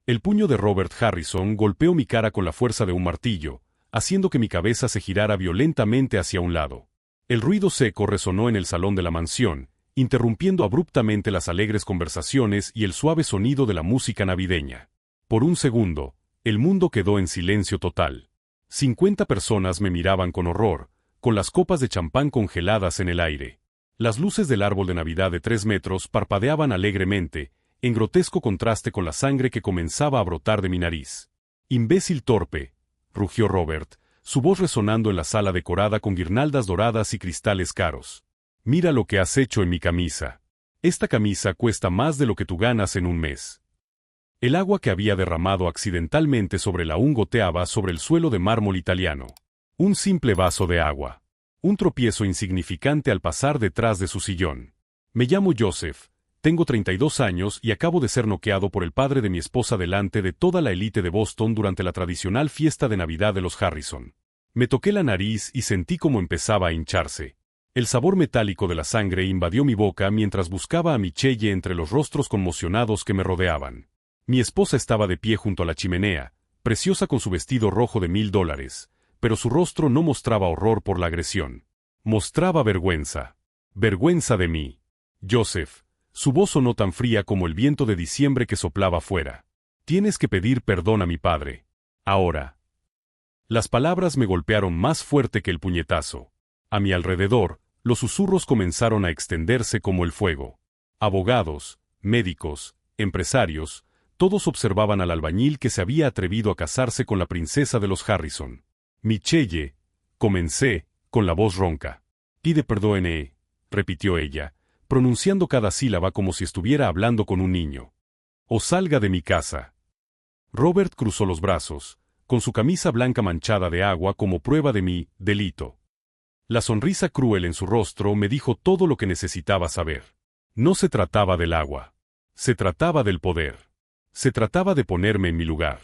El puño de Robert Harrison golpeó mi cara con la fuerza de un martillo, haciendo que mi cabeza se girara violentamente hacia un lado. El ruido seco resonó en el salón de la mansión, interrumpiendo abruptamente las alegres conversaciones y el suave sonido de la música navideña. Por un segundo, el mundo quedó en silencio total. 50 personas me miraban con horror, con las copas de champán congeladas en el aire. Las luces del árbol de Navidad de 3 metros parpadeaban alegremente, en grotesco contraste con la sangre que comenzaba a brotar de mi nariz. «Imbécil torpe», rugió Robert, su voz resonando en la sala decorada con guirnaldas doradas y cristales caros. «Mira lo que has hecho en mi camisa. Esta camisa cuesta más de lo que tú ganas en un mes». El agua que había derramado accidentalmente sobre la aún goteaba sobre el suelo de mármol italiano. Un simple vaso de agua. Un tropiezo insignificante al pasar detrás de su sillón. «Me llamo Joseph. Tengo 32 años y acabo de ser noqueado por el padre de mi esposa delante de toda la élite de Boston durante la tradicional fiesta de Navidad de los Harrison». Me toqué la nariz y sentí cómo empezaba a hincharse. El sabor metálico de la sangre invadió mi boca mientras buscaba a Michelle entre los rostros conmocionados que me rodeaban. Mi esposa estaba de pie junto a la chimenea, preciosa con su vestido rojo de $1000, pero su rostro no mostraba horror por la agresión. Mostraba vergüenza. Vergüenza de mí. «Joseph». Su voz sonó tan fría como el viento de diciembre que soplaba fuera. «Tienes que pedir perdón a mi padre. Ahora». Las palabras me golpearon más fuerte que el puñetazo. A mi alrededor, los susurros comenzaron a extenderse como el fuego. Abogados, médicos, empresarios, todos observaban al albañil que se había atrevido a casarse con la princesa de los Harrison. «Michelle», comencé, con la voz ronca. «Pide perdón», repitió ella, pronunciando cada sílaba como si estuviera hablando con un niño. «O salga de mi casa». Robert cruzó los brazos, con su camisa blanca manchada de agua como prueba de mi delito. La sonrisa cruel en su rostro me dijo todo lo que necesitaba saber. No se trataba del agua. Se trataba del poder. Se trataba de ponerme en mi lugar.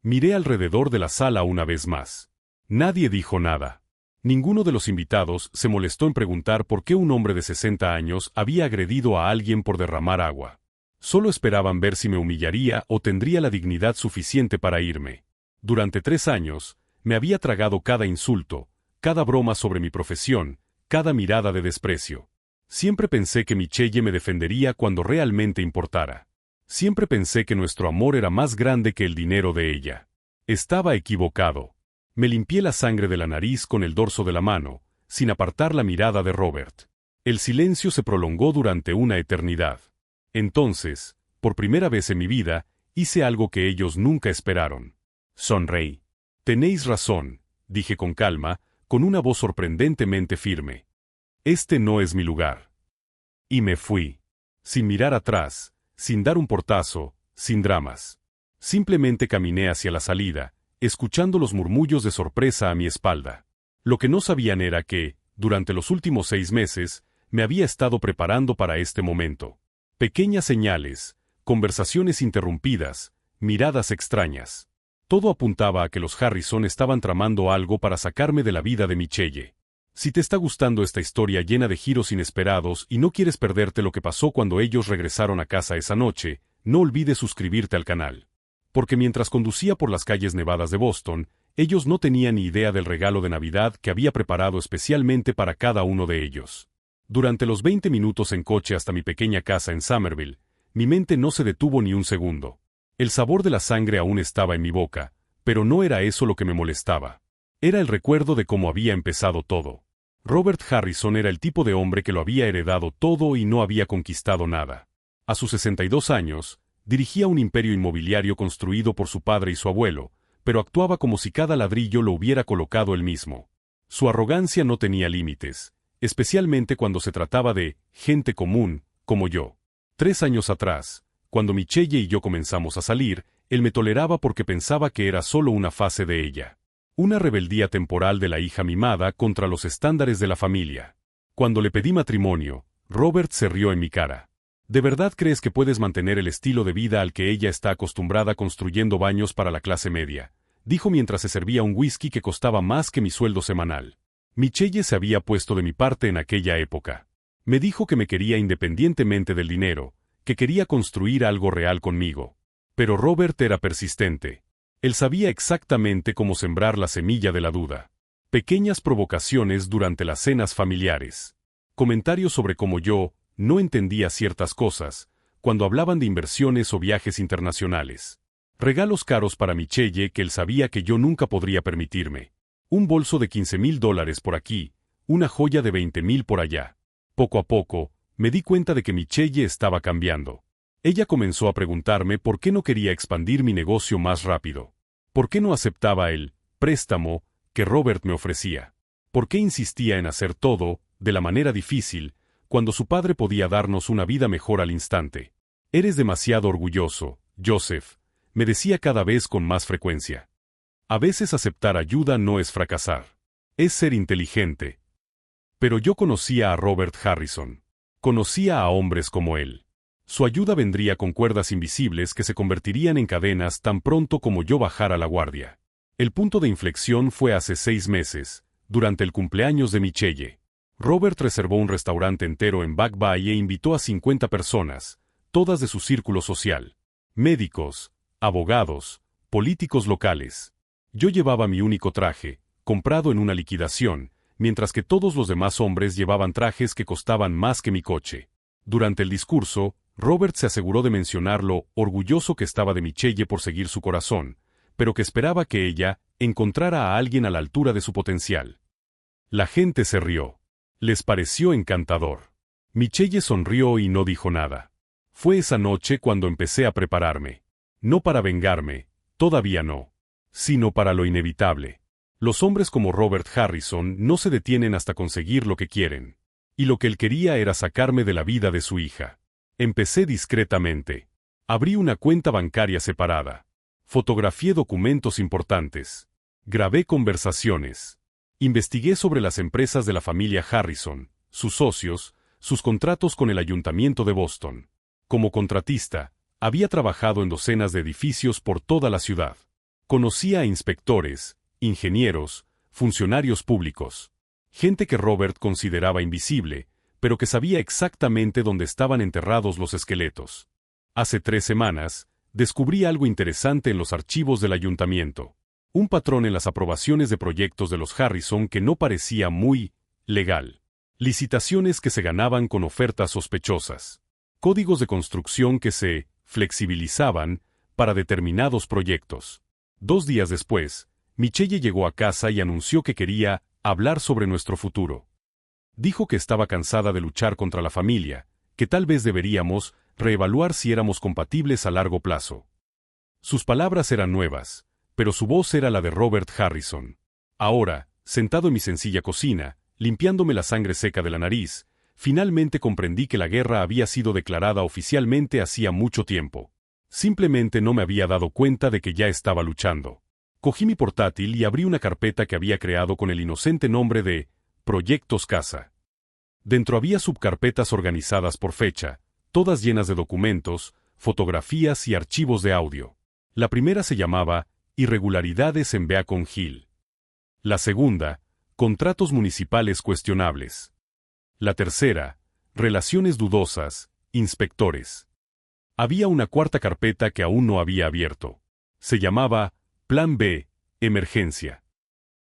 Miré alrededor de la sala una vez más. Nadie dijo nada. Ninguno de los invitados se molestó en preguntar por qué un hombre de 60 años había agredido a alguien por derramar agua. Solo esperaban ver si me humillaría o tendría la dignidad suficiente para irme. Durante 3 años, me había tragado cada insulto, cada broma sobre mi profesión, cada mirada de desprecio. Siempre pensé que Michelle me defendería cuando realmente importara. Siempre pensé que nuestro amor era más grande que el dinero de ella. Estaba equivocado. Me limpié la sangre de la nariz con el dorso de la mano, sin apartar la mirada de Robert. El silencio se prolongó durante una eternidad. Entonces, por primera vez en mi vida, hice algo que ellos nunca esperaron. Sonreí. «Tenéis razón», dije con calma, con una voz sorprendentemente firme. «Este no es mi lugar». Y me fui. Sin mirar atrás, sin dar un portazo, sin dramas. Simplemente caminé hacia la salida, escuchando los murmullos de sorpresa a mi espalda. Lo que no sabían era que, durante los últimos 6 meses, me había estado preparando para este momento. Pequeñas señales, conversaciones interrumpidas, miradas extrañas. Todo apuntaba a que los Harrison estaban tramando algo para sacarme de la vida de Michelle. Si te está gustando esta historia llena de giros inesperados y no quieres perderte lo que pasó cuando ellos regresaron a casa esa noche, no olvides suscribirte al canal. Porque mientras conducía por las calles nevadas de Boston, ellos no tenían ni idea del regalo de Navidad que había preparado especialmente para cada uno de ellos. Durante los 20 minutos en coche hasta mi pequeña casa en Somerville, mi mente no se detuvo ni un segundo. El sabor de la sangre aún estaba en mi boca, pero no era eso lo que me molestaba. Era el recuerdo de cómo había empezado todo. Robert Harrison era el tipo de hombre que lo había heredado todo y no había conquistado nada. A sus 62 años, dirigía un imperio inmobiliario construido por su padre y su abuelo, pero actuaba como si cada ladrillo lo hubiera colocado él mismo. Su arrogancia no tenía límites, especialmente cuando se trataba de gente común, como yo. 3 años atrás, cuando Michelle y yo comenzamos a salir, él me toleraba porque pensaba que era solo una fase de ella. Una rebeldía temporal de la hija mimada contra los estándares de la familia. Cuando le pedí matrimonio, Robert se rió en mi cara. ¿De verdad crees que puedes mantener el estilo de vida al que ella está acostumbrada construyendo baños para la clase media?, dijo mientras se servía un whisky que costaba más que mi sueldo semanal. Michelle se había puesto de mi parte en aquella época. Me dijo que me quería independientemente del dinero, que quería construir algo real conmigo. Pero Robert era persistente. Él sabía exactamente cómo sembrar la semilla de la duda. Pequeñas provocaciones durante las cenas familiares. Comentarios sobre cómo yo no entendía ciertas cosas, cuando hablaban de inversiones o viajes internacionales. Regalos caros para Michelle que él sabía que yo nunca podría permitirme. Un bolso de $15,000 por aquí, una joya de $20,000 por allá. Poco a poco, me di cuenta de que Michelle estaba cambiando. Ella comenzó a preguntarme por qué no quería expandir mi negocio más rápido. ¿Por qué no aceptaba el préstamo que Robert me ofrecía? ¿Por qué insistía en hacer todo de la manera difícil, cuando su padre podía darnos una vida mejor al instante? Eres demasiado orgulloso, Joseph, me decía cada vez con más frecuencia. A veces aceptar ayuda no es fracasar. Es ser inteligente. Pero yo conocía a Robert Harrison. Conocía a hombres como él. Su ayuda vendría con cuerdas invisibles que se convertirían en cadenas tan pronto como yo bajara la guardia. El punto de inflexión fue hace 6 meses, durante el cumpleaños de Michelle. Robert reservó un restaurante entero en Back Bay e invitó a 50 personas, todas de su círculo social. Médicos, abogados, políticos locales. Yo llevaba mi único traje, comprado en una liquidación, mientras que todos los demás hombres llevaban trajes que costaban más que mi coche. Durante el discurso, Robert se aseguró de mencionar lo orgulloso que estaba de Michelle por seguir su corazón, pero que esperaba que ella encontrara a alguien a la altura de su potencial. La gente se rió. Les pareció encantador. Michelle sonrió y no dijo nada. Fue esa noche cuando empecé a prepararme. No para vengarme, todavía no, sino para lo inevitable. Los hombres como Robert Harrison no se detienen hasta conseguir lo que quieren. Y lo que él quería era sacarme de la vida de su hija. Empecé discretamente. Abrí una cuenta bancaria separada. Fotografié documentos importantes. Grabé conversaciones. Investigué sobre las empresas de la familia Harrison, sus socios, sus contratos con el ayuntamiento de Boston. Como contratista, había trabajado en docenas de edificios por toda la ciudad. Conocía a inspectores, ingenieros, funcionarios públicos. Gente que Robert consideraba invisible, pero que sabía exactamente dónde estaban enterrados los esqueletos. Hace 3 semanas, descubrí algo interesante en los archivos del ayuntamiento. Un patrón en las aprobaciones de proyectos de los Harrison que no parecía muy legal. Licitaciones que se ganaban con ofertas sospechosas. Códigos de construcción que se flexibilizaban para determinados proyectos. 2 días después, Michelle llegó a casa y anunció que quería hablar sobre nuestro futuro. Dijo que estaba cansada de luchar contra la familia, que tal vez deberíamos reevaluar si éramos compatibles a largo plazo. Sus palabras eran nuevas, pero su voz era la de Robert Harrison. Ahora, sentado en mi sencilla cocina, limpiándome la sangre seca de la nariz, finalmente comprendí que la guerra había sido declarada oficialmente hacía mucho tiempo. Simplemente no me había dado cuenta de que ya estaba luchando. Cogí mi portátil y abrí una carpeta que había creado con el inocente nombre de Proyectos Casa. Dentro había subcarpetas organizadas por fecha, todas llenas de documentos, fotografías y archivos de audio. La primera se llamaba Irregularidades en Beacon Hill. La segunda, Contratos municipales cuestionables. La tercera, Relaciones dudosas, inspectores. Había una cuarta carpeta que aún no había abierto. Se llamaba Plan B, Emergencia.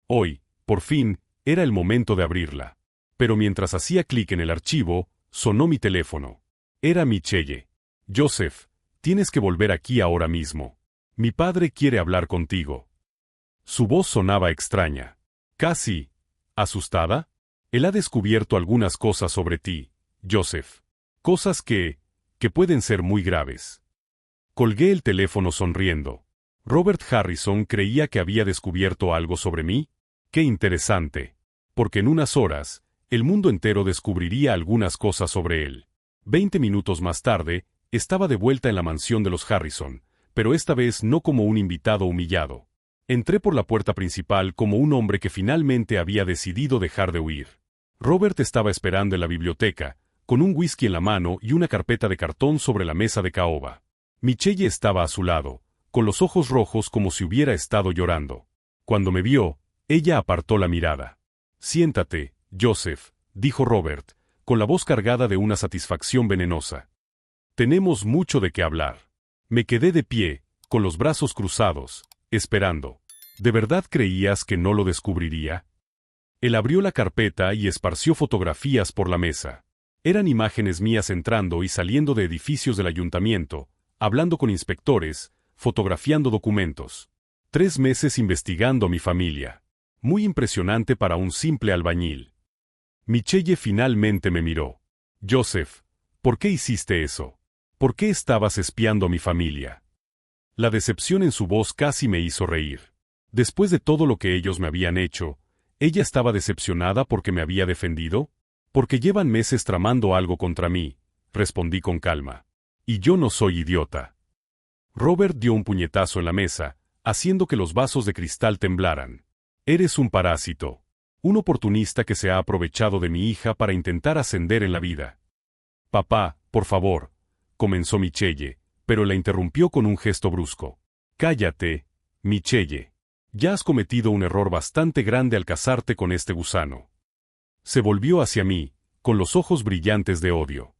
Hoy, por fin, era el momento de abrirla. Pero mientras hacía clic en el archivo, sonó mi teléfono. Era Michelle. Joseph, tienes que volver aquí ahora mismo. Mi padre quiere hablar contigo. Su voz sonaba extraña. Casi asustada. Él ha descubierto algunas cosas sobre ti, Joseph. Cosas que pueden ser muy graves. Colgué el teléfono sonriendo. ¿Robert Harrison creía que había descubierto algo sobre mí? ¡Qué interesante! Porque en unas horas, el mundo entero descubriría algunas cosas sobre él. 20 minutos más tarde, estaba de vuelta en la mansión de los Harrison, pero esta vez no como un invitado humillado. Entré por la puerta principal como un hombre que finalmente había decidido dejar de huir. Robert estaba esperando en la biblioteca, con un whisky en la mano y una carpeta de cartón sobre la mesa de caoba. Michelle estaba a su lado, con los ojos rojos como si hubiera estado llorando. Cuando me vio, ella apartó la mirada. «Siéntate, Joseph», dijo Robert, con la voz cargada de una satisfacción venenosa. «Tenemos mucho de qué hablar». Me quedé de pie, con los brazos cruzados, esperando. ¿De verdad creías que no lo descubriría? Él abrió la carpeta y esparció fotografías por la mesa. Eran imágenes mías entrando y saliendo de edificios del ayuntamiento, hablando con inspectores, fotografiando documentos. 3 meses investigando a mi familia. Muy impresionante para un simple albañil. Michelle finalmente me miró. Joseph, ¿por qué hiciste eso? ¿Por qué estabas espiando a mi familia? La decepción en su voz casi me hizo reír. Después de todo lo que ellos me habían hecho, ¿ella estaba decepcionada porque me había defendido? Porque llevan meses tramando algo contra mí, respondí con calma. Y yo no soy idiota. Robert dio un puñetazo en la mesa, haciendo que los vasos de cristal temblaran. Eres un parásito. Un oportunista que se ha aprovechado de mi hija para intentar ascender en la vida. Papá, por favor, comenzó Michelle, pero la interrumpió con un gesto brusco. Cállate, Michelle. Ya has cometido un error bastante grande al casarte con este gusano. Se volvió hacia mí, con los ojos brillantes de odio.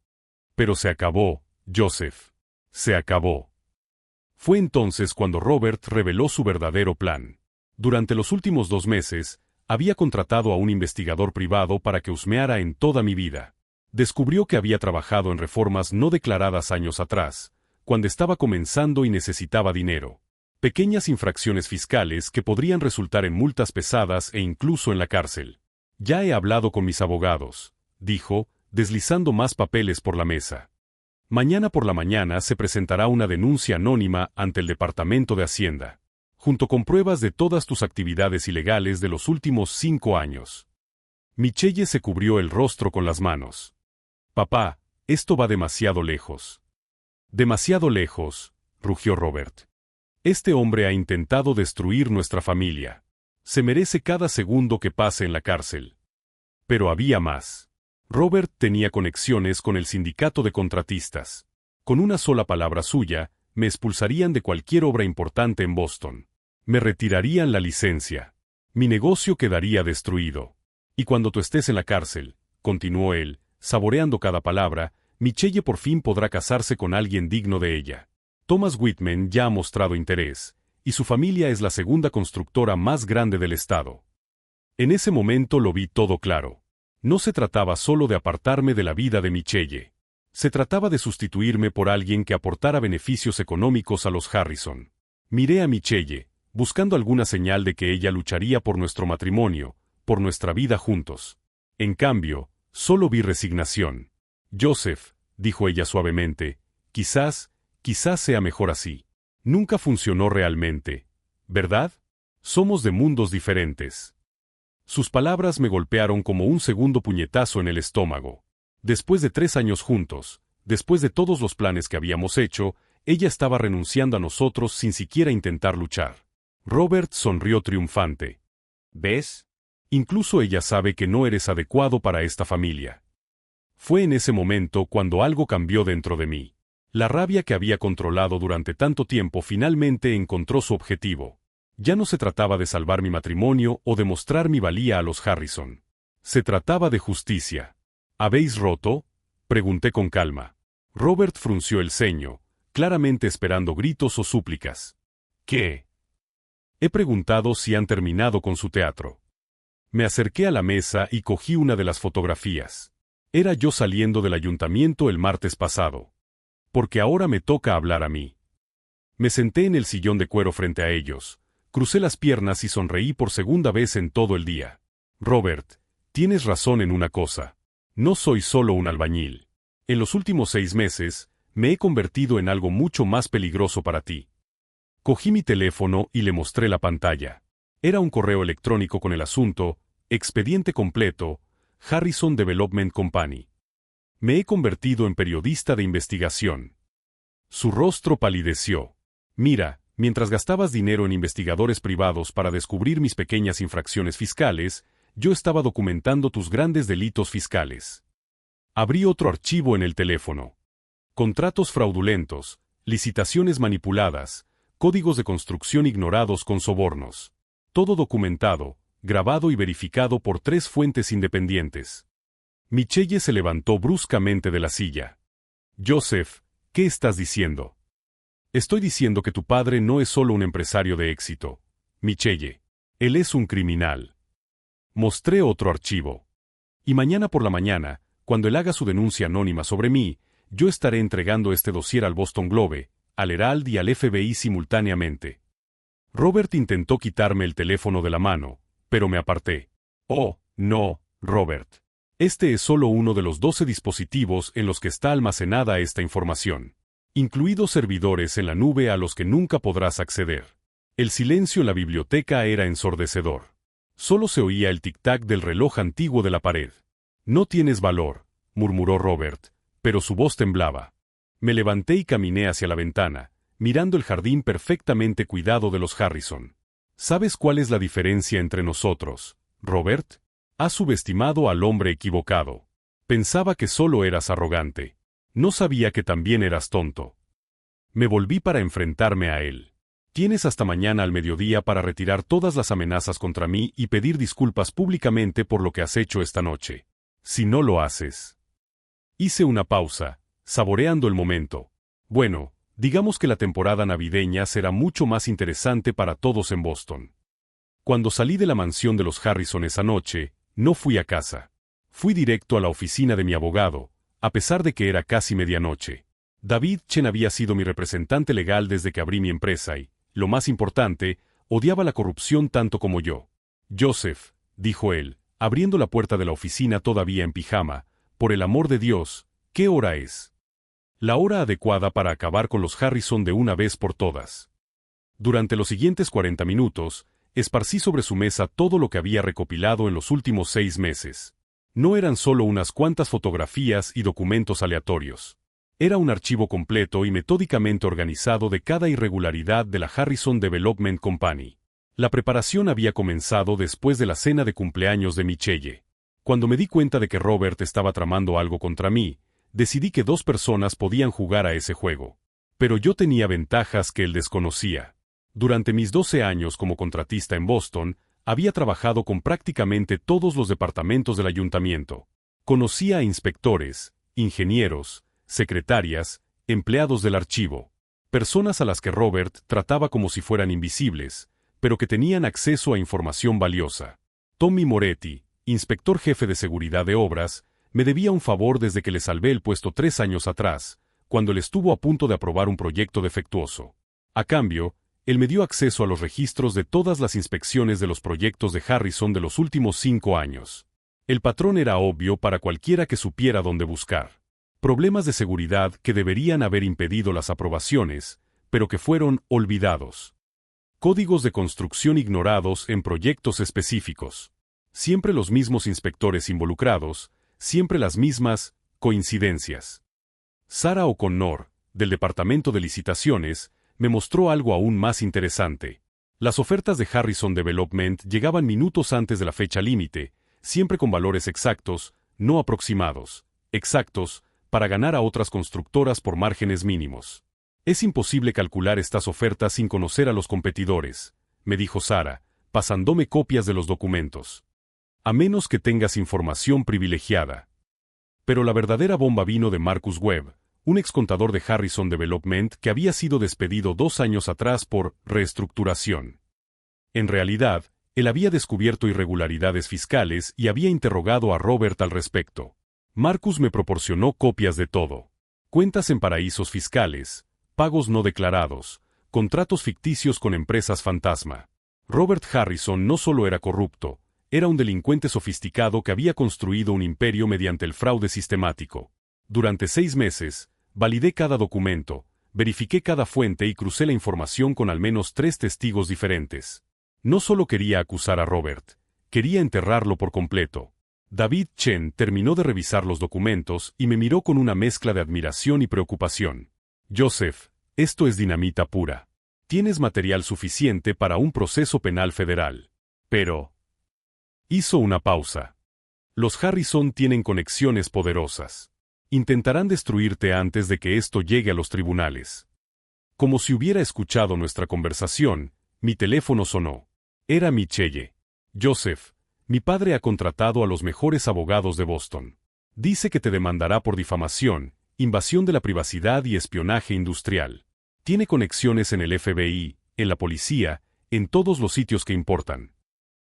Pero se acabó, Joseph. Se acabó. Fue entonces cuando Robert reveló su verdadero plan. Durante los últimos 2 meses, había contratado a un investigador privado para que husmeara en toda mi vida. Descubrió que había trabajado en reformas no declaradas años atrás, cuando estaba comenzando y necesitaba dinero. Pequeñas infracciones fiscales que podrían resultar en multas pesadas e incluso en la cárcel. Ya he hablado con mis abogados, dijo, deslizando más papeles por la mesa. Mañana por la mañana se presentará una denuncia anónima ante el Departamento de Hacienda, junto con pruebas de todas tus actividades ilegales de los últimos 5 años. Michelle se cubrió el rostro con las manos. Papá, esto va demasiado lejos. Demasiado lejos, rugió Robert. Este hombre ha intentado destruir nuestra familia. Se merece cada segundo que pase en la cárcel. Pero había más. Robert tenía conexiones con el sindicato de contratistas. Con una sola palabra suya, me expulsarían de cualquier obra importante en Boston. Me retirarían la licencia. Mi negocio quedaría destruido. Y cuando tú estés en la cárcel, continuó él, saboreando cada palabra, Michelle por fin podrá casarse con alguien digno de ella. Thomas Whitman ya ha mostrado interés, y su familia es la segunda constructora más grande del estado. En ese momento lo vi todo claro. No se trataba solo de apartarme de la vida de Michelle. Se trataba de sustituirme por alguien que aportara beneficios económicos a los Harrison. Miré a Michelle, buscando alguna señal de que ella lucharía por nuestro matrimonio, por nuestra vida juntos. En cambio, solo vi resignación. Joseph, dijo ella suavemente, quizás sea mejor así. Nunca funcionó realmente, ¿verdad? Somos de mundos diferentes. Sus palabras me golpearon como un segundo puñetazo en el estómago. Después de 3 años juntos, después de todos los planes que habíamos hecho, ella estaba renunciando a nosotros sin siquiera intentar luchar. Robert sonrió triunfante. ¿Ves? Incluso ella sabe que no eres adecuado para esta familia. Fue en ese momento cuando algo cambió dentro de mí. La rabia que había controlado durante tanto tiempo finalmente encontró su objetivo. Ya no se trataba de salvar mi matrimonio o de mostrar mi valía a los Harrison. Se trataba de justicia. ¿Habéis roto? Pregunté con calma. Robert frunció el ceño, claramente esperando gritos o súplicas. ¿Qué? He preguntado si han terminado con su teatro. Me acerqué a la mesa y cogí una de las fotografías. Era yo saliendo del ayuntamiento el martes pasado. Porque ahora me toca hablar a mí. Me senté en el sillón de cuero frente a ellos, crucé las piernas y sonreí por segunda vez en todo el día. Robert, tienes razón en una cosa. No soy solo un albañil. En los últimos 6 meses, me he convertido en algo mucho más peligroso para ti. Cogí mi teléfono y le mostré la pantalla. Era un correo electrónico con el asunto, expediente completo, Harrison Development Company. Me he convertido en periodista de investigación. Su rostro palideció. Mira, mientras gastabas dinero en investigadores privados para descubrir mis pequeñas infracciones fiscales, yo estaba documentando tus grandes delitos fiscales. Abrí otro archivo en el teléfono. Contratos fraudulentos, licitaciones manipuladas, códigos de construcción ignorados con sobornos. Todo documentado, grabado y verificado por 3 fuentes independientes. Michelle se levantó bruscamente de la silla. Joseph, ¿qué estás diciendo? Estoy diciendo que tu padre no es solo un empresario de éxito, Michelle. Él es un criminal. Mostré otro archivo. Y mañana por la mañana, cuando él haga su denuncia anónima sobre mí, yo estaré entregando este dossier al Boston Globe, al Herald y al FBI simultáneamente. Robert intentó quitarme el teléfono de la mano, pero me aparté. Oh, no, Robert. Este es solo uno de los 12 dispositivos en los que está almacenada esta información, incluidos servidores en la nube a los que nunca podrás acceder. El silencio en la biblioteca era ensordecedor. Solo se oía el tic-tac del reloj antiguo de la pared. No tienes valor, murmuró Robert, pero su voz temblaba. Me levanté y caminé hacia la ventana, mirando el jardín perfectamente cuidado de los Harrison. ¿Sabes cuál es la diferencia entre nosotros, Robert? Has subestimado al hombre equivocado. Pensaba que solo eras arrogante. No sabía que también eras tonto. Me volví para enfrentarme a él. Tienes hasta mañana al mediodía para retirar todas las amenazas contra mí y pedir disculpas públicamente por lo que has hecho esta noche. Si no lo haces. Hice una pausa, saboreando el momento. Bueno, digamos que la temporada navideña será mucho más interesante para todos en Boston. Cuando salí de la mansión de los Harrison esa noche, no fui a casa. Fui directo a la oficina de mi abogado, a pesar de que era casi medianoche. David Chen había sido mi representante legal desde que abrí mi empresa y, lo más importante, odiaba la corrupción tanto como yo. Joseph, dijo él, abriendo la puerta de la oficina todavía en pijama, por el amor de Dios, ¿qué hora es? La hora adecuada para acabar con los Harrison de una vez por todas. Durante los siguientes 40 minutos, esparcí sobre su mesa todo lo que había recopilado en los últimos 6 meses. No eran solo unas cuantas fotografías y documentos aleatorios. Era un archivo completo y metódicamente organizado de cada irregularidad de la Harrison Development Company. La preparación había comenzado después de la cena de cumpleaños de Michelle. Cuando me di cuenta de que Robert estaba tramando algo contra mí, decidí que 2 personas podían jugar a ese juego. Pero yo tenía ventajas que él desconocía. Durante mis 12 años como contratista en Boston, había trabajado con prácticamente todos los departamentos del ayuntamiento. Conocía a inspectores, ingenieros, secretarias, empleados del archivo, personas a las que Robert trataba como si fueran invisibles, pero que tenían acceso a información valiosa. Tommy Moretti, inspector jefe de seguridad de obras, me debía un favor desde que le salvé el puesto 3 años atrás, cuando él estuvo a punto de aprobar un proyecto defectuoso. A cambio, él me dio acceso a los registros de todas las inspecciones de los proyectos de Harrison de los últimos 5 años. El patrón era obvio para cualquiera que supiera dónde buscar. Problemas de seguridad que deberían haber impedido las aprobaciones, pero que fueron olvidados. Códigos de construcción ignorados en proyectos específicos. Siempre los mismos inspectores involucrados, siempre las mismas coincidencias. Sarah O'Connor, del Departamento de Licitaciones, me mostró algo aún más interesante. Las ofertas de Harrison Development llegaban minutos antes de la fecha límite, siempre con valores exactos, no aproximados, exactos, para ganar a otras constructoras por márgenes mínimos. Es imposible calcular estas ofertas sin conocer a los competidores, me dijo Sarah, pasándome copias de los documentos. A menos que tengas información privilegiada. Pero la verdadera bomba vino de Marcus Webb, un excontador de Harrison Development que había sido despedido 2 años atrás por reestructuración. En realidad, él había descubierto irregularidades fiscales y había interrogado a Robert al respecto. Marcus me proporcionó copias de todo. Cuentas en paraísos fiscales, pagos no declarados, contratos ficticios con empresas fantasma. Robert Harrison no solo era corrupto, era un delincuente sofisticado que había construido un imperio mediante el fraude sistemático. Durante 6 meses, validé cada documento, verifiqué cada fuente y crucé la información con al menos 3 testigos diferentes. No solo quería acusar a Robert, quería enterrarlo por completo. David Chen terminó de revisar los documentos y me miró con una mezcla de admiración y preocupación. Joseph, esto es dinamita pura. Tienes material suficiente para un proceso penal federal. Pero... Hizo una pausa. Los Harrison tienen conexiones poderosas. Intentarán destruirte antes de que esto llegue a los tribunales. Como si hubiera escuchado nuestra conversación, mi teléfono sonó. Era Michelle. Joseph, mi padre ha contratado a los mejores abogados de Boston. Dice que te demandará por difamación, invasión de la privacidad y espionaje industrial. Tiene conexiones en el FBI, en la policía, en todos los sitios que importan.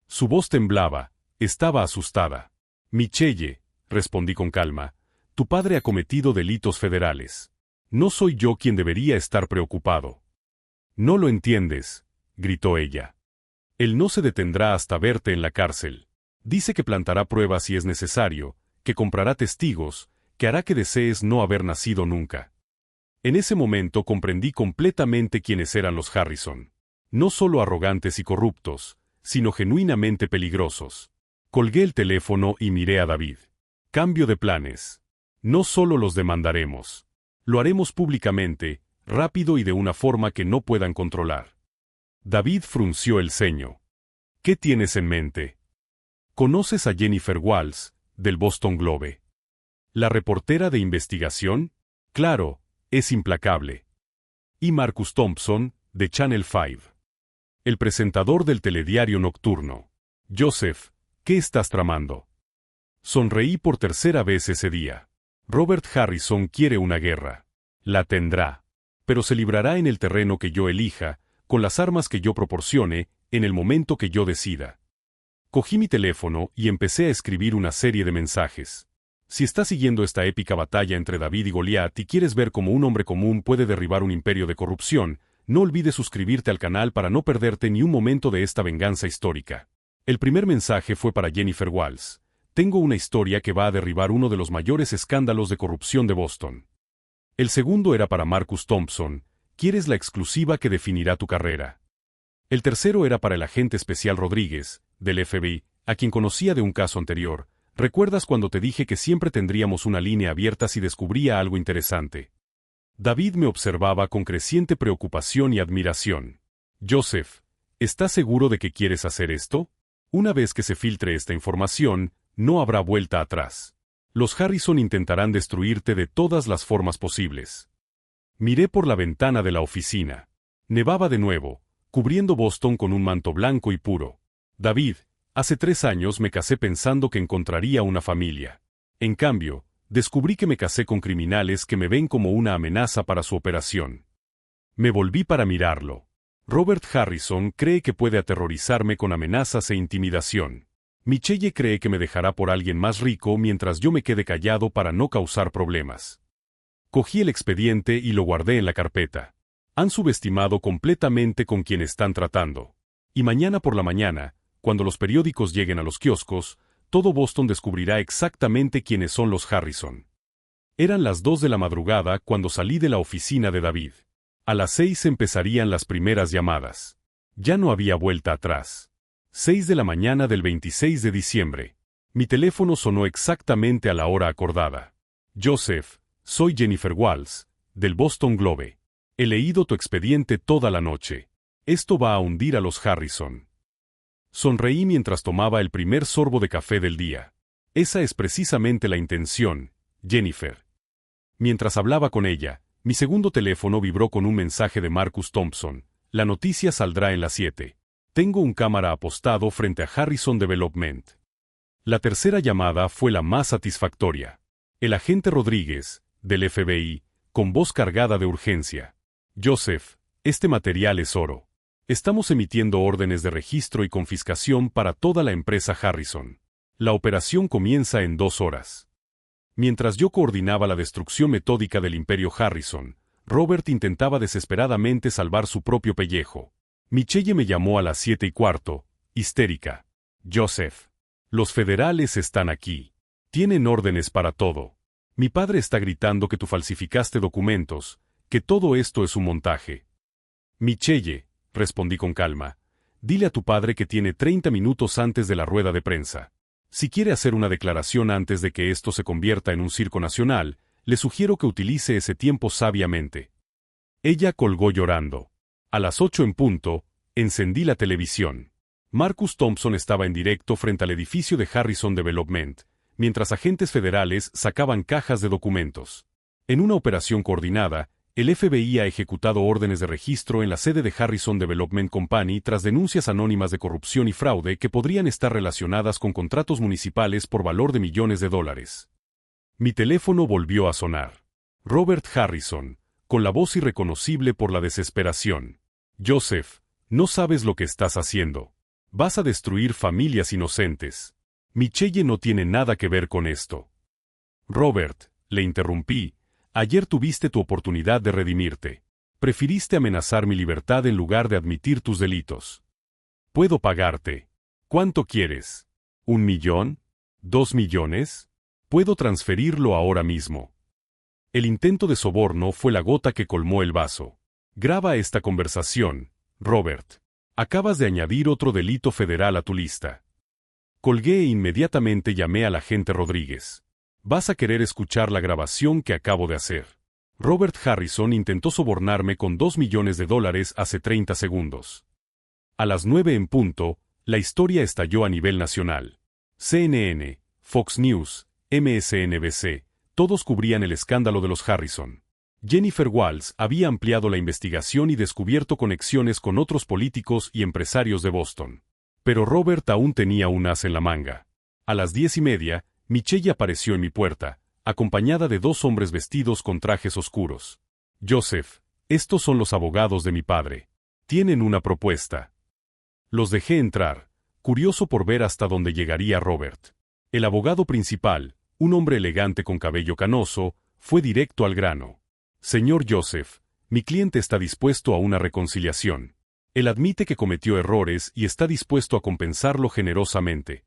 Su voz temblaba, estaba asustada. Michelle, respondí con calma, tu padre ha cometido delitos federales. No soy yo quien debería estar preocupado. No lo entiendes, gritó ella. Él no se detendrá hasta verte en la cárcel. Dice que plantará pruebas si es necesario, que comprará testigos, que hará que desees no haber nacido nunca. En ese momento comprendí completamente quiénes eran los Harrison. No solo arrogantes y corruptos, sino genuinamente peligrosos. Colgué el teléfono y miré a David. Cambio de planes. No solo los demandaremos. Lo haremos públicamente, rápido y de una forma que no puedan controlar. David frunció el ceño. ¿Qué tienes en mente? ¿Conoces a Jennifer Walls, del Boston Globe? ¿La reportera de investigación? Claro, es implacable. Y Marcus Thompson, de Channel 5. El presentador del telediario nocturno. Joseph, ¿qué estás tramando? Sonreí por tercera vez ese día. Robert Harrison quiere una guerra. La tendrá. Pero se librará en el terreno que yo elija, con las armas que yo proporcione, en el momento que yo decida. Cogí mi teléfono y empecé a escribir una serie de mensajes. Si estás siguiendo esta épica batalla entre David y Goliat y quieres ver cómo un hombre común puede derribar un imperio de corrupción, no olvides suscribirte al canal para no perderte ni un momento de esta venganza histórica. El primer mensaje fue para Jennifer Walls. Tengo una historia que va a derribar uno de los mayores escándalos de corrupción de Boston. El segundo era para Marcus Thompson. ¿Quieres la exclusiva que definirá tu carrera? El tercero era para el agente especial Rodríguez, del FBI, a quien conocía de un caso anterior. ¿Recuerdas cuando te dije que siempre tendríamos una línea abierta si descubría algo interesante? David me observaba con creciente preocupación y admiración. Joseph, ¿estás seguro de que quieres hacer esto? Una vez que se filtre esta información, no habrá vuelta atrás. Los Harrison intentarán destruirte de todas las formas posibles. Miré por la ventana de la oficina. Nevaba de nuevo, cubriendo Boston con un manto blanco y puro. David, hace 3 años me casé pensando que encontraría una familia. En cambio, descubrí que me casé con criminales que me ven como una amenaza para su operación. Me volví para mirarlo. Robert Harrison cree que puede aterrorizarme con amenazas e intimidación. Michelle cree que me dejará por alguien más rico mientras yo me quede callado para no causar problemas. Cogí el expediente y lo guardé en la carpeta. Han subestimado completamente con quien están tratando. Y mañana por la mañana, cuando los periódicos lleguen a los kioscos, todo Boston descubrirá exactamente quiénes son los Harrison. Eran las 2 de la madrugada cuando salí de la oficina de David. A las 6 empezarían las primeras llamadas. Ya no había vuelta atrás. 6 de la mañana del 26 de diciembre. Mi teléfono sonó exactamente a la hora acordada. Joseph, soy Jennifer Walls, del Boston Globe. He leído tu expediente toda la noche. Esto va a hundir a los Harrison. Sonreí mientras tomaba el primer sorbo de café del día. Esa es precisamente la intención, Jennifer. Mientras hablaba con ella, mi segundo teléfono vibró con un mensaje de Marcus Thompson. La noticia saldrá en las 7. Tengo un cámara apostado frente a Harrison Development. La tercera llamada fue la más satisfactoria. El agente Rodríguez, del FBI, con voz cargada de urgencia. Joseph, este material es oro. Estamos emitiendo órdenes de registro y confiscación para toda la empresa Harrison. La operación comienza en 2 horas. Mientras yo coordinaba la destrucción metódica del imperio Harrison, Robert intentaba desesperadamente salvar su propio pellejo. Michelle me llamó a las 7:15, histérica. Joseph, los federales están aquí. Tienen órdenes para todo. Mi padre está gritando que tú falsificaste documentos, que todo esto es un montaje. Michelle, respondí con calma, dile a tu padre que tiene 30 minutos antes de la rueda de prensa. Si quiere hacer una declaración antes de que esto se convierta en un circo nacional, le sugiero que utilice ese tiempo sabiamente. Ella colgó llorando. A las 8 en punto, encendí la televisión. Marcus Thompson estaba en directo frente al edificio de Harrison Development, mientras agentes federales sacaban cajas de documentos. En una operación coordinada, el FBI ha ejecutado órdenes de registro en la sede de Harrison Development Company tras denuncias anónimas de corrupción y fraude que podrían estar relacionadas con contratos municipales por valor de millones de dólares. Mi teléfono volvió a sonar. Robert Harrison, con la voz irreconocible por la desesperación. Joseph, no sabes lo que estás haciendo. Vas a destruir familias inocentes. Michelle no tiene nada que ver con esto. Robert, le interrumpí, ayer tuviste tu oportunidad de redimirte. Prefiriste amenazar mi libertad en lugar de admitir tus delitos. Puedo pagarte. ¿Cuánto quieres? ¿1 millón? ¿2 millones? Puedo transferirlo ahora mismo. El intento de soborno fue la gota que colmó el vaso. Graba esta conversación, Robert. Acabas de añadir otro delito federal a tu lista. Colgué e inmediatamente llamé al agente Rodríguez. Vas a querer escuchar la grabación que acabo de hacer. Robert Harrison intentó sobornarme con $2 millones hace 30 segundos. A las 9 en punto, la historia estalló a nivel nacional. CNN, Fox News, MSNBC, todos cubrían el escándalo de los Harrison. Jennifer Walls había ampliado la investigación y descubierto conexiones con otros políticos y empresarios de Boston. Pero Robert aún tenía un as en la manga. A las 10:30, Michelle apareció en mi puerta, acompañada de 2 hombres vestidos con trajes oscuros. Joseph, estos son los abogados de mi padre. Tienen una propuesta. Los dejé entrar, curioso por ver hasta dónde llegaría Robert. El abogado principal, un hombre elegante con cabello canoso, fue directo al grano. Señor Joseph, mi cliente está dispuesto a una reconciliación. Él admite que cometió errores y está dispuesto a compensarlo generosamente.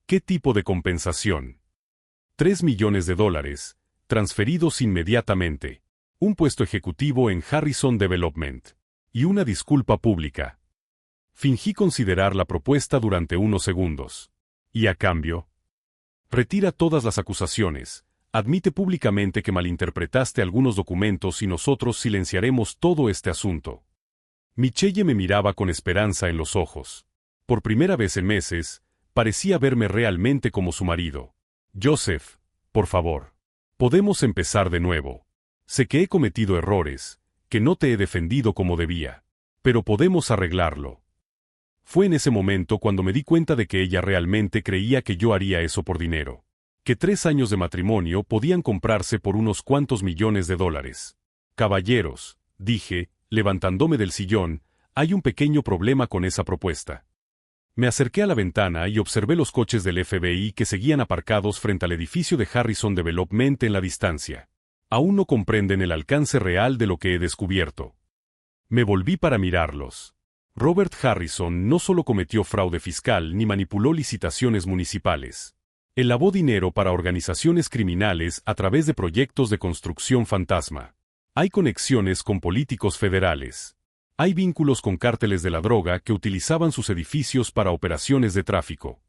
¿Qué tipo de compensación? $3 millones, transferidos inmediatamente. Un puesto ejecutivo en Harrison Development. Y una disculpa pública. Fingí considerar la propuesta durante unos segundos. ¿Y a cambio? Retira todas las acusaciones. Admite públicamente que malinterpretaste algunos documentos y nosotros silenciaremos todo este asunto. Michelle me miraba con esperanza en los ojos. Por primera vez en meses, parecía verme realmente como su marido. Joseph, por favor. Podemos empezar de nuevo. Sé que he cometido errores, que no te he defendido como debía. Pero podemos arreglarlo. Fue en ese momento cuando me di cuenta de que ella realmente creía que yo haría eso por dinero. Que 3 años de matrimonio podían comprarse por unos cuantos millones de dólares. Caballeros, dije, levantándome del sillón, hay un pequeño problema con esa propuesta. Me acerqué a la ventana y observé los coches del FBI que seguían aparcados frente al edificio de Harrison Development en la distancia. Aún no comprenden el alcance real de lo que he descubierto. Me volví para mirarlos. Robert Harrison no solo cometió fraude fiscal ni manipuló licitaciones municipales. Él lavó dinero para organizaciones criminales a través de proyectos de construcción fantasma. Hay conexiones con políticos federales. Hay vínculos con cárteles de la droga que utilizaban sus edificios para operaciones de tráfico.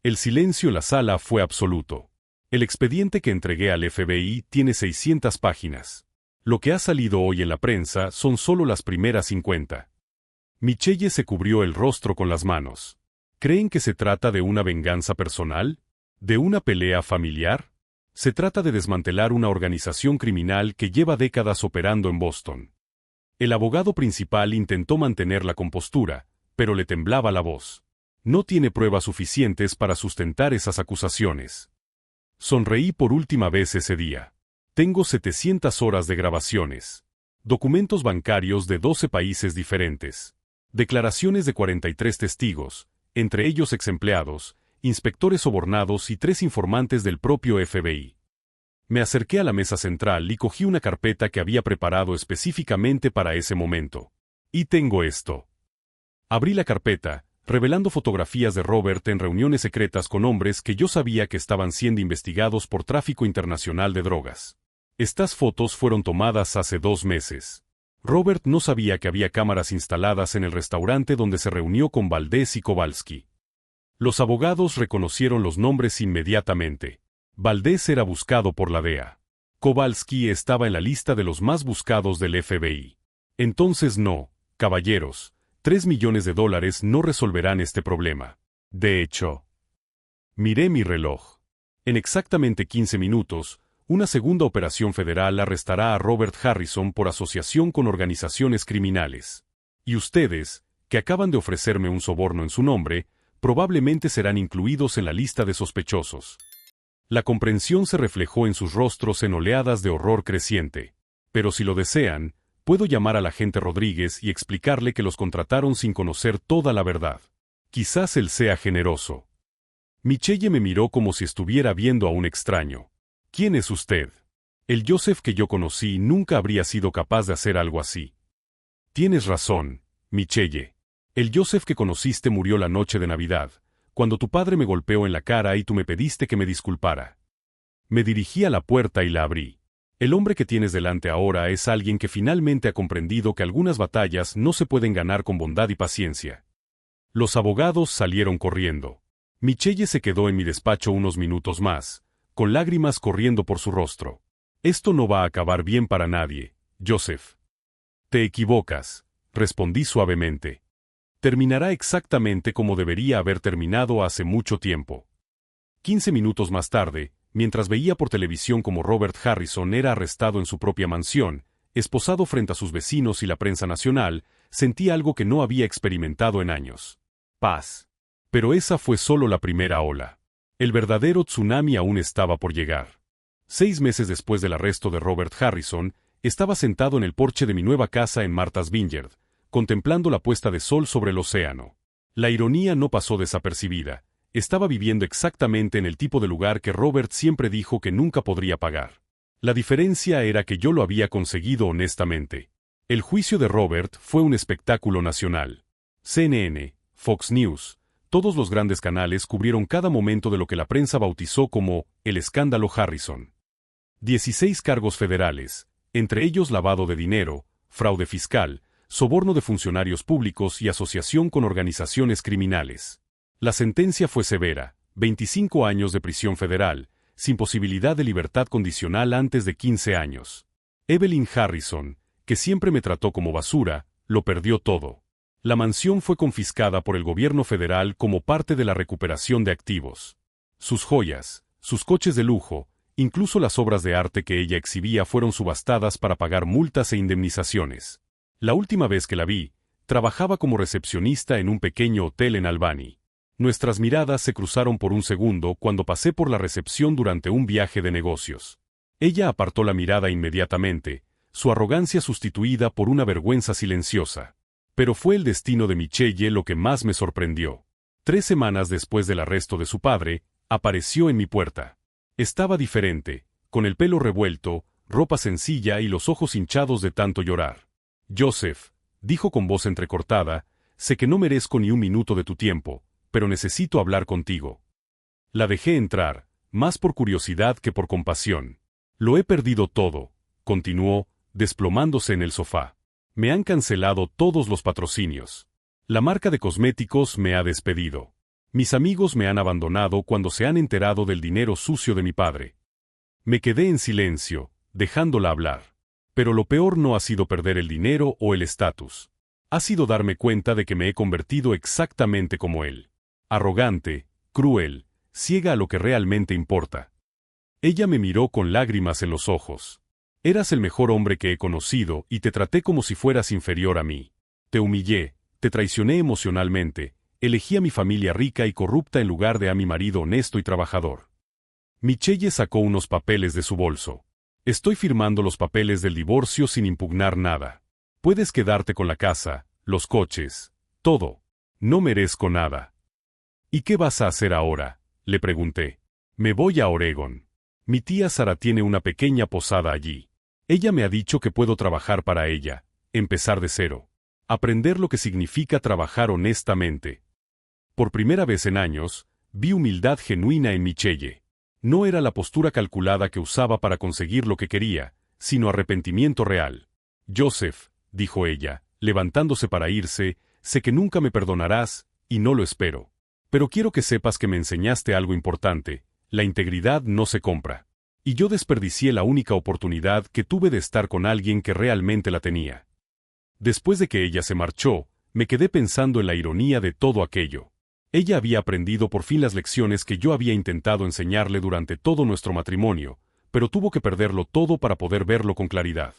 El silencio en la sala fue absoluto. El expediente que entregué al FBI tiene 600 páginas. Lo que ha salido hoy en la prensa son solo las primeras 50. Michelle se cubrió el rostro con las manos. ¿Creen que se trata de una venganza personal? ¿De una pelea familiar? Se trata de desmantelar una organización criminal que lleva décadas operando en Boston. El abogado principal intentó mantener la compostura, pero le temblaba la voz. No tiene pruebas suficientes para sustentar esas acusaciones. Sonreí por última vez ese día. Tengo 700 horas de grabaciones. Documentos bancarios de 12 países diferentes. Declaraciones de 43 testigos, entre ellos exempleados, inspectores sobornados y 3 informantes del propio FBI. Me acerqué a la mesa central y cogí una carpeta que había preparado específicamente para ese momento. Y tengo esto. Abrí la carpeta, revelando fotografías de Robert en reuniones secretas con hombres que yo sabía que estaban siendo investigados por tráfico internacional de drogas. Estas fotos fueron tomadas hace 2 meses. Robert no sabía que había cámaras instaladas en el restaurante donde se reunió con Valdez y Kowalski. Los abogados reconocieron los nombres inmediatamente. Valdez era buscado por la DEA. Kowalski estaba en la lista de los más buscados del FBI. Entonces no, caballeros, $3 millones no resolverán este problema. De hecho, miré mi reloj. En exactamente 15 minutos, una segunda operación federal arrestará a Robert Harrison por asociación con organizaciones criminales. Y ustedes, que acaban de ofrecerme un soborno en su nombre, probablemente serán incluidos en la lista de sospechosos. La comprensión se reflejó en sus rostros en oleadas de horror creciente. Pero si lo desean, puedo llamar al agente Rodríguez y explicarle que los contrataron sin conocer toda la verdad. Quizás él sea generoso. Michelle me miró como si estuviera viendo a un extraño. ¿Quién es usted? El Joseph que yo conocí nunca habría sido capaz de hacer algo así. Tienes razón, Michelle. El Joseph que conociste murió la noche de Navidad, cuando tu padre me golpeó en la cara y tú me pediste que me disculpara. Me dirigí a la puerta y la abrí. El hombre que tienes delante ahora es alguien que finalmente ha comprendido que algunas batallas no se pueden ganar con bondad y paciencia. Los abogados salieron corriendo. Michelle se quedó en mi despacho unos minutos más, con lágrimas corriendo por su rostro. Esto no va a acabar bien para nadie, Joseph. Te equivocas, respondí suavemente. Terminará exactamente como debería haber terminado hace mucho tiempo. 15 minutos más tarde, mientras veía por televisión cómo Robert Harrison era arrestado en su propia mansión, esposado frente a sus vecinos y la prensa nacional, sentí algo que no había experimentado en años. Paz. Pero esa fue solo la primera ola. El verdadero tsunami aún estaba por llegar. 6 meses después del arresto de Robert Harrison, estaba sentado en el porche de mi nueva casa en Martha's Vineyard, contemplando la puesta de sol sobre el océano. La ironía no pasó desapercibida. Estaba viviendo exactamente en el tipo de lugar que Robert siempre dijo que nunca podría pagar. La diferencia era que yo lo había conseguido honestamente. El juicio de Robert fue un espectáculo nacional. CNN, Fox News, todos los grandes canales cubrieron cada momento de lo que la prensa bautizó como el escándalo Harrison. 16 cargos federales, entre ellos lavado de dinero, fraude fiscal, soborno de funcionarios públicos y asociación con organizaciones criminales. La sentencia fue severa, 25 años de prisión federal, sin posibilidad de libertad condicional antes de 15 años. Evelyn Harrison, que siempre me trató como basura, lo perdió todo. La mansión fue confiscada por el gobierno federal como parte de la recuperación de activos. Sus joyas, sus coches de lujo, incluso las obras de arte que ella exhibía fueron subastadas para pagar multas e indemnizaciones. La última vez que la vi, trabajaba como recepcionista en un pequeño hotel en Albany. Nuestras miradas se cruzaron por un segundo cuando pasé por la recepción durante un viaje de negocios. Ella apartó la mirada inmediatamente, su arrogancia sustituida por una vergüenza silenciosa. Pero fue el destino de Michelle lo que más me sorprendió. 3 semanas después del arresto de su padre, apareció en mi puerta. Estaba diferente, con el pelo revuelto, ropa sencilla y los ojos hinchados de tanto llorar. Joseph, dijo con voz entrecortada, sé que no merezco ni un minuto de tu tiempo, pero necesito hablar contigo. La dejé entrar, más por curiosidad que por compasión. Lo he perdido todo, continuó, desplomándose en el sofá. Me han cancelado todos los patrocinios. La marca de cosméticos me ha despedido. Mis amigos me han abandonado cuando se han enterado del dinero sucio de mi padre. Me quedé en silencio, dejándola hablar. Pero lo peor no ha sido perder el dinero o el estatus. Ha sido darme cuenta de que me he convertido exactamente como él. Arrogante, cruel, ciega a lo que realmente importa. Ella me miró con lágrimas en los ojos. Eras el mejor hombre que he conocido y te traté como si fueras inferior a mí. Te humillé, te traicioné emocionalmente, elegí a mi familia rica y corrupta en lugar de a mi marido honesto y trabajador. Michelle sacó unos papeles de su bolso. Estoy firmando los papeles del divorcio sin impugnar nada. Puedes quedarte con la casa, los coches, todo. No merezco nada. ¿Y qué vas a hacer ahora?, le pregunté. Me voy a Oregón. Mi tía Sara tiene una pequeña posada allí. Ella me ha dicho que puedo trabajar para ella, empezar de cero. Aprender lo que significa trabajar honestamente. Por primera vez en años, vi humildad genuina en Michelle. No era la postura calculada que usaba para conseguir lo que quería, sino arrepentimiento real. Joseph, dijo ella, levantándose para irse, sé que nunca me perdonarás, y no lo espero. Pero quiero que sepas que me enseñaste algo importante, la integridad no se compra. Y yo desperdicié la única oportunidad que tuve de estar con alguien que realmente la tenía. Después de que ella se marchó, me quedé pensando en la ironía de todo aquello. Ella había aprendido por fin las lecciones que yo había intentado enseñarle durante todo nuestro matrimonio, pero tuvo que perderlo todo para poder verlo con claridad.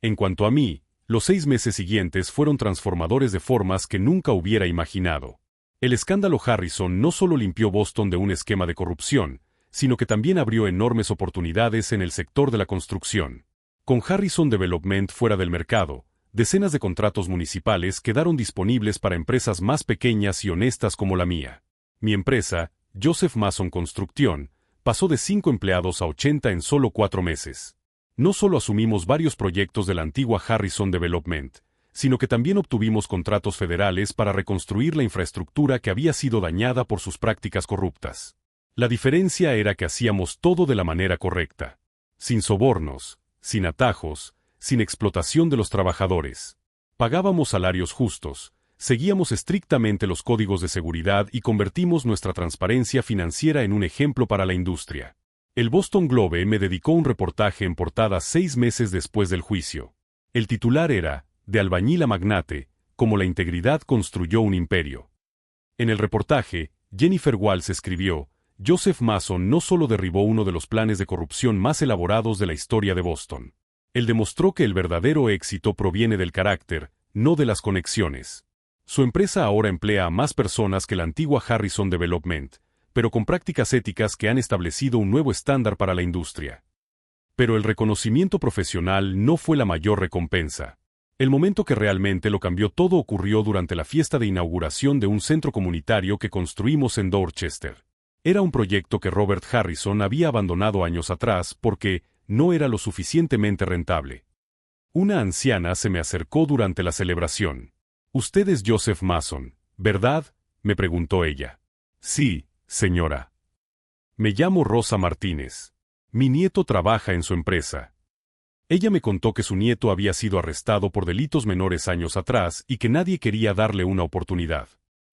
En cuanto a mí, los 6 meses siguientes fueron transformadores de formas que nunca hubiera imaginado. El escándalo Harrison no solo limpió Boston de un esquema de corrupción, sino que también abrió enormes oportunidades en el sector de la construcción. Con Harrison Development fuera del mercado, decenas de contratos municipales quedaron disponibles para empresas más pequeñas y honestas como la mía. Mi empresa, Joseph Mason Construcción, pasó de 5 empleados a 80 en solo 4 meses. No solo asumimos varios proyectos de la antigua Harrison Development, sino que también obtuvimos contratos federales para reconstruir la infraestructura que había sido dañada por sus prácticas corruptas. La diferencia era que hacíamos todo de la manera correcta, sin sobornos, sin atajos, sin explotación de los trabajadores. Pagábamos salarios justos, seguíamos estrictamente los códigos de seguridad y convertimos nuestra transparencia financiera en un ejemplo para la industria. El Boston Globe me dedicó un reportaje en portada 6 meses después del juicio. El titular era, De albañil a magnate, como la integridad construyó un imperio. En el reportaje, Jennifer Walls escribió, Joseph Mason no solo derribó uno de los planes de corrupción más elaborados de la historia de Boston. Él demostró que el verdadero éxito proviene del carácter, no de las conexiones. Su empresa ahora emplea a más personas que la antigua Harrison Development, pero con prácticas éticas que han establecido un nuevo estándar para la industria. Pero el reconocimiento profesional no fue la mayor recompensa. El momento que realmente lo cambió todo ocurrió durante la fiesta de inauguración de un centro comunitario que construimos en Dorchester. Era un proyecto que Robert Harrison había abandonado años atrás porque no era lo suficientemente rentable. Una anciana se me acercó durante la celebración. «Usted es Joseph Mason, ¿verdad?», me preguntó ella. «Sí, señora. Me llamo Rosa Martínez. Mi nieto trabaja en su empresa». Ella me contó que su nieto había sido arrestado por delitos menores años atrás y que nadie quería darle una oportunidad.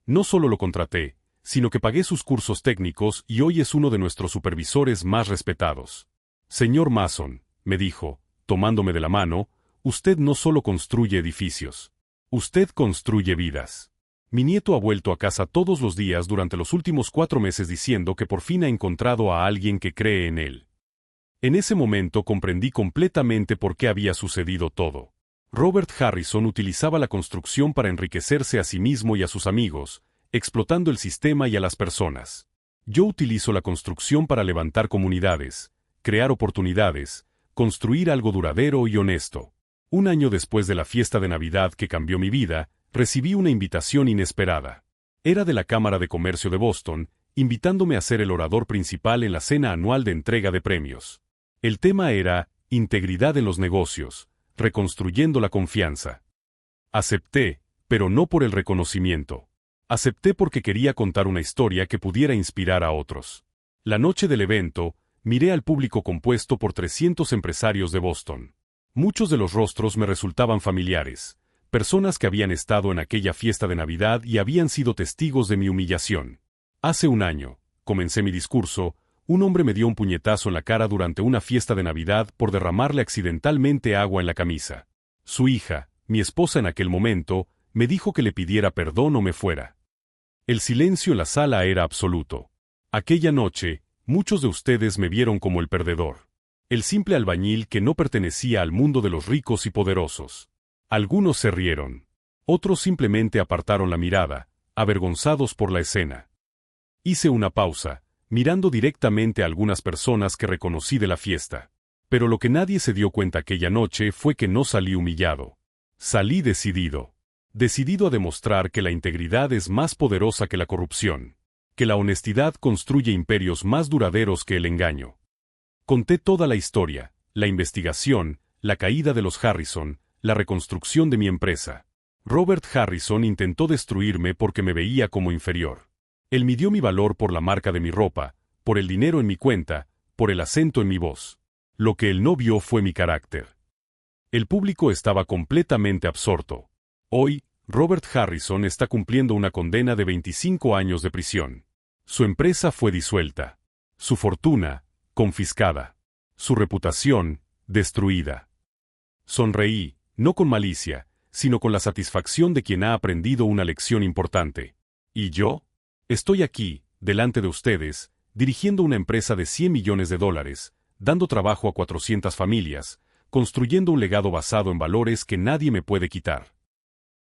No solo lo contraté, sino que pagué sus cursos técnicos y hoy es uno de nuestros supervisores más respetados. «Señor Mason», me dijo, tomándome de la mano, «usted no solo construye edificios. Usted construye vidas». Mi nieto ha vuelto a casa todos los días durante los últimos 4 meses diciendo que por fin ha encontrado a alguien que cree en él. En ese momento comprendí completamente por qué había sucedido todo. Robert Harrison utilizaba la construcción para enriquecerse a sí mismo y a sus amigos, explotando el sistema y a las personas. Yo utilizo la construcción para levantar comunidades, crear oportunidades, construir algo duradero y honesto. Un año después de la fiesta de Navidad que cambió mi vida, recibí una invitación inesperada. Era de la Cámara de Comercio de Boston, invitándome a ser el orador principal en la cena anual de entrega de premios. El tema era integridad en los negocios, reconstruyendo la confianza. Acepté, pero no por el reconocimiento. Acepté porque quería contar una historia que pudiera inspirar a otros. La noche del evento, miré al público compuesto por 300 empresarios de Boston. Muchos de los rostros me resultaban familiares, personas que habían estado en aquella fiesta de Navidad y habían sido testigos de mi humillación. Hace un año, comencé mi discurso, un hombre me dio un puñetazo en la cara durante una fiesta de Navidad por derramarle accidentalmente agua en la camisa. Su hija, mi esposa en aquel momento, me dijo que le pidiera perdón o me fuera. El silencio en la sala era absoluto. Aquella noche, muchos de ustedes me vieron como el perdedor. El simple albañil que no pertenecía al mundo de los ricos y poderosos. Algunos se rieron. Otros simplemente apartaron la mirada, avergonzados por la escena. Hice una pausa, mirando directamente a algunas personas que reconocí de la fiesta. Pero lo que nadie se dio cuenta aquella noche fue que no salí humillado. Salí decidido. Decidido a demostrar que la integridad es más poderosa que la corrupción. Que la honestidad construye imperios más duraderos que el engaño. Conté toda la historia, la investigación, la caída de los Harrison, la reconstrucción de mi empresa. Robert Harrison intentó destruirme porque me veía como inferior. Él midió mi valor por la marca de mi ropa, por el dinero en mi cuenta, por el acento en mi voz. Lo que él no vio fue mi carácter. El público estaba completamente absorto. Hoy, Robert Harrison está cumpliendo una condena de 25 años de prisión. Su empresa fue disuelta. Su fortuna, confiscada. Su reputación, destruida. Sonreí, no con malicia, sino con la satisfacción de quien ha aprendido una lección importante. ¿Y yo? Estoy aquí, delante de ustedes, dirigiendo una empresa de $100 millones, dando trabajo a 400 familias, construyendo un legado basado en valores que nadie me puede quitar.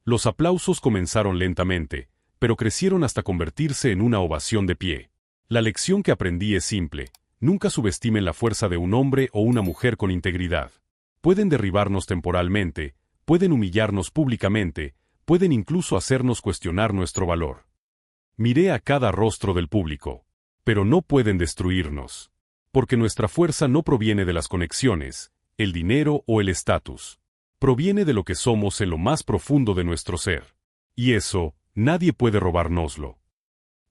Los aplausos comenzaron lentamente, pero crecieron hasta convertirse en una ovación de pie. La lección que aprendí es simple: nunca subestimen la fuerza de un hombre o una mujer con integridad. Pueden derribarnos temporalmente, pueden humillarnos públicamente, pueden incluso hacernos cuestionar nuestro valor. Miré a cada rostro del público. Pero no pueden destruirnos. Porque nuestra fuerza no proviene de las conexiones, el dinero o el estatus. Proviene de lo que somos en lo más profundo de nuestro ser. Y eso, nadie puede robárnoslo.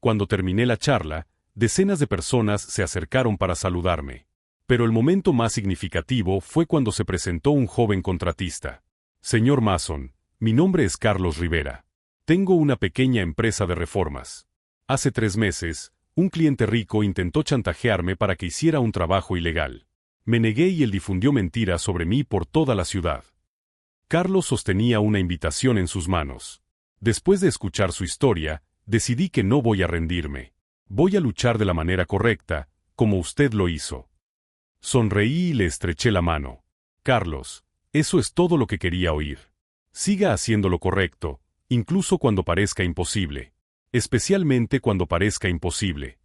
Cuando terminé la charla, decenas de personas se acercaron para saludarme. Pero el momento más significativo fue cuando se presentó un joven contratista. Señor Mason, mi nombre es Carlos Rivera. Tengo una pequeña empresa de reformas. Hace 3 meses, un cliente rico intentó chantajearme para que hiciera un trabajo ilegal. Me negué y él difundió mentiras sobre mí por toda la ciudad. Carlos sostenía una invitación en sus manos. Después de escuchar su historia, decidí que no voy a rendirme. Voy a luchar de la manera correcta, como usted lo hizo. Sonreí y le estreché la mano. Carlos, eso es todo lo que quería oír. Siga haciendo lo correcto, incluso cuando parezca imposible. Especialmente cuando parezca imposible.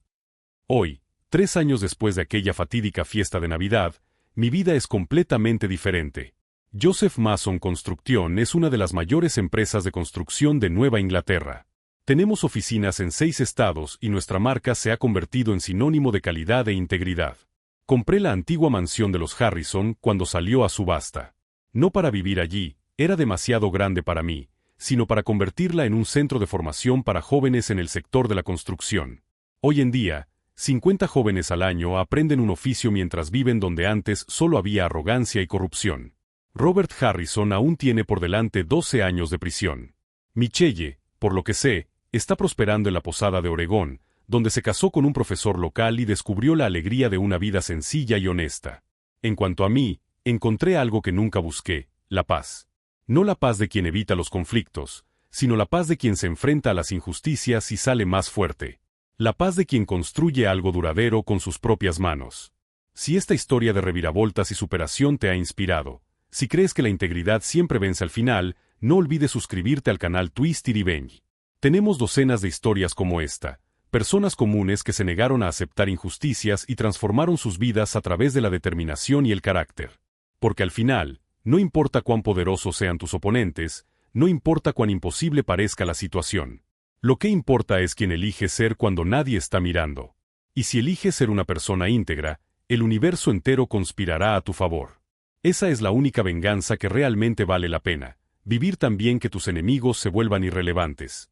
Hoy, 3 años después de aquella fatídica fiesta de Navidad, mi vida es completamente diferente. Joseph Mason Construction es una de las mayores empresas de construcción de Nueva Inglaterra. Tenemos oficinas en 6 estados y nuestra marca se ha convertido en sinónimo de calidad e integridad. Compré la antigua mansión de los Harrison cuando salió a subasta. No para vivir allí, era demasiado grande para mí, sino para convertirla en un centro de formación para jóvenes en el sector de la construcción. Hoy en día, 50 jóvenes al año aprenden un oficio mientras viven donde antes solo había arrogancia y corrupción. Robert Harrison aún tiene por delante 12 años de prisión. Michelle, por lo que sé, está prosperando en la Posada de Oregón, donde se casó con un profesor local y descubrió la alegría de una vida sencilla y honesta. En cuanto a mí, encontré algo que nunca busqué, la paz. No la paz de quien evita los conflictos, sino la paz de quien se enfrenta a las injusticias y sale más fuerte. La paz de quien construye algo duradero con sus propias manos. Si esta historia de reviravoltas y superación te ha inspirado, si crees que la integridad siempre vence al final, no olvides suscribirte al canal Twisted Revenge. Tenemos docenas de historias como esta, personas comunes que se negaron a aceptar injusticias y transformaron sus vidas a través de la determinación y el carácter. Porque al final, no importa cuán poderosos sean tus oponentes, no importa cuán imposible parezca la situación. Lo que importa es quién elige ser cuando nadie está mirando. Y si eliges ser una persona íntegra, el universo entero conspirará a tu favor. Esa es la única venganza que realmente vale la pena, vivir tan bien que tus enemigos se vuelvan irrelevantes.